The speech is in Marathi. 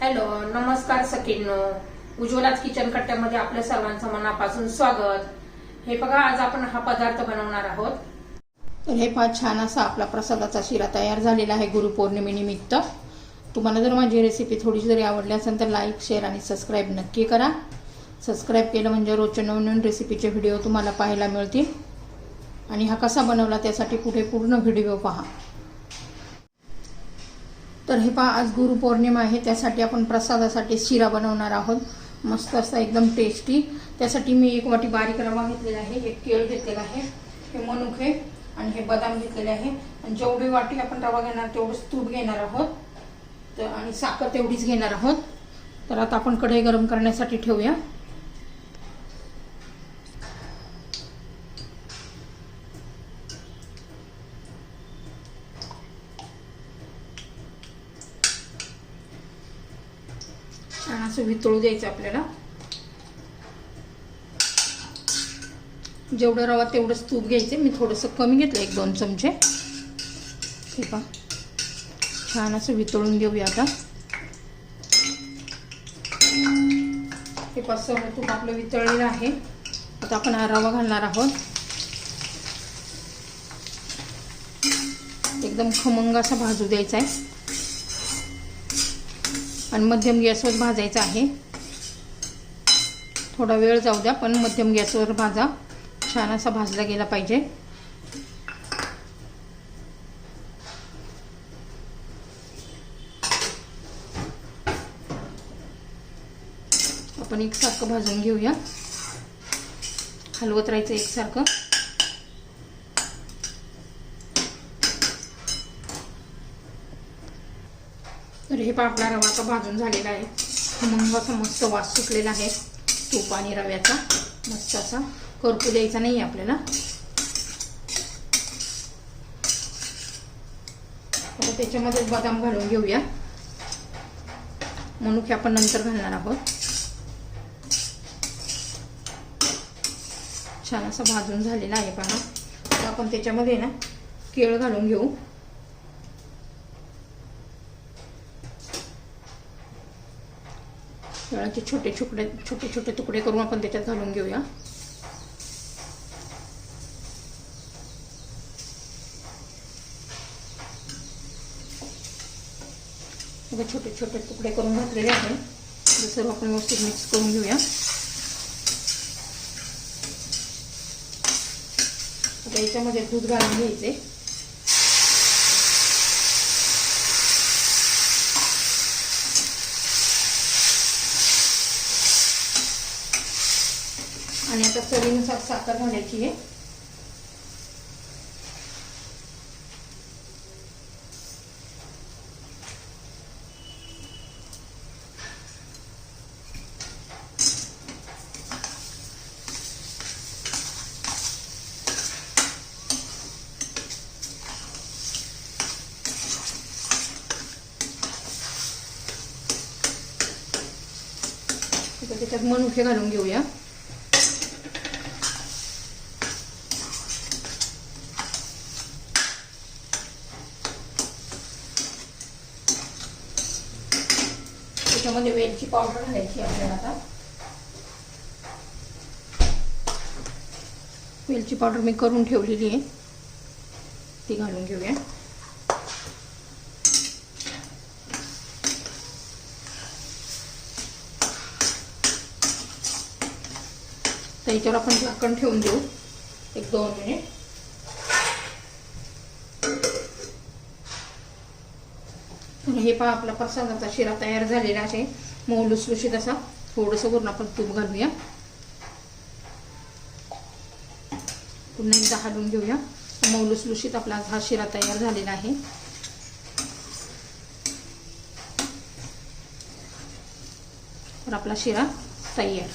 हॅलो, नमस्कार सखींनो. उज्ज्वलाच किचन कट्ट्यामध्ये आपल्या सर्वांचं मनापासून स्वागत. हे बघा, आज आपण हा पदार्थ बनवणार आहोत. तर हे फार छान असा आपला प्रसादाचा शिरा तयार झालेला आहे गुरुपौर्णिमेनिमित्त. तुम्हाला जर माझी रेसिपी थोडी जरी आवडली असेल तर लाईक, शेअर आणि सबस्क्राईब नक्की करा. सबस्क्राईब केलं म्हणजे रोजच्या नवीन रेसिपीचे व्हिडिओ तुम्हाला पाहायला मिळतील. आणि हा कसा बनवला त्यासाठी पुढे पूर्ण व्हिडिओ पहा. तर हे पहा, आज गुरुपौर्णिमा आहे, त्यासाठी आपण प्रसादासाठी शिरा बनवणार आहोत. मस्त असा एकदम टेस्टी. त्यासाठी मी 1 वाटी बारीक रवा घेतलेला आहे, 1 केळ घेतलेला आहे, हे मनुके आणि हे बदाम घेतलेले आहे. आणि जेवढी वाटी आपण रवा घेणार तेवढंच तूप घेणार आहोत, तर आणि साखर तेवढीच घेणार आहोत. तर आता आपण कढई गरम करण्यासाठी ठेवूया. छान असं वितळू द्यायचं आपल्याला. जेवढं रवा तेवढंच तूप घ्यायचे. मी थोडंसं कमी घेतलं, 1-2 चमचे. हे पहा, छान असं वितळून घेऊया आता. हे पहा, सगळं तूप आपलं वितळलेलं आहे. आता आपण हा रवा घालणार आहोत. एकदम खमंग असा भाजू द्यायचा आहे आणि मध्यम गॅसवर भाजायचा आहे. थोडा वेळ जाऊ द्या, पण मध्यम गॅसवर भाजा. छान असा भाजला गेला पाहिजे. आपण एकसारखं भाजून घेऊया. हलवत राहायचं एकसारखं. तर हे पहा, आपला रवा आता भाजून झालेला आहे. खमंग असा मस्त वास सुटलेला आहे तूप आणि रव्याचा. मस्त असा करपू द्यायचा नाही आपल्याला. आता त्याच्यामध्ये बदाम घालून घेऊया. मनुके आपण नंतर घालणार आहोत. छान असा भाजून झालेला आहे पहा. आता आपण त्याच्यामध्ये ना केळ घालून घेऊ. केळाचे छोटे छोटे तुकडे करून आपण त्याच्यात घालून घेऊया. छोटे छोटे तुकडे करून घातलेले आहे. हे सर्व आपण व्यवस्थित मिक्स करून घेऊया. आता याच्यामध्ये दूध घालून घ्यायचे. आणि आता चवीनुसार साखर घालायची आहे. त्याच्यात मनुके घालून घेऊया. त्याच्यामध्ये वेलची पावडर घालायची आपल्याला. आता वेलची पावडर मी करून ठेवलेली आहे, ती घालून घेऊया. तर याच्यावर आपण झाकण ठेवून देऊ 1-2 मिनिट. हे पहा, आपला प्रसादाचा शिरा तयार झालेला आहे. मऊ लुसलुशीत असा. थोडंसं वरून आपण तूप घालूया. पुन्हा एकदा हलवून घेऊया. मऊ लुसलुशीत आपला हा शिरा तयार झालेला आहे. तर आपला शिरा तयार.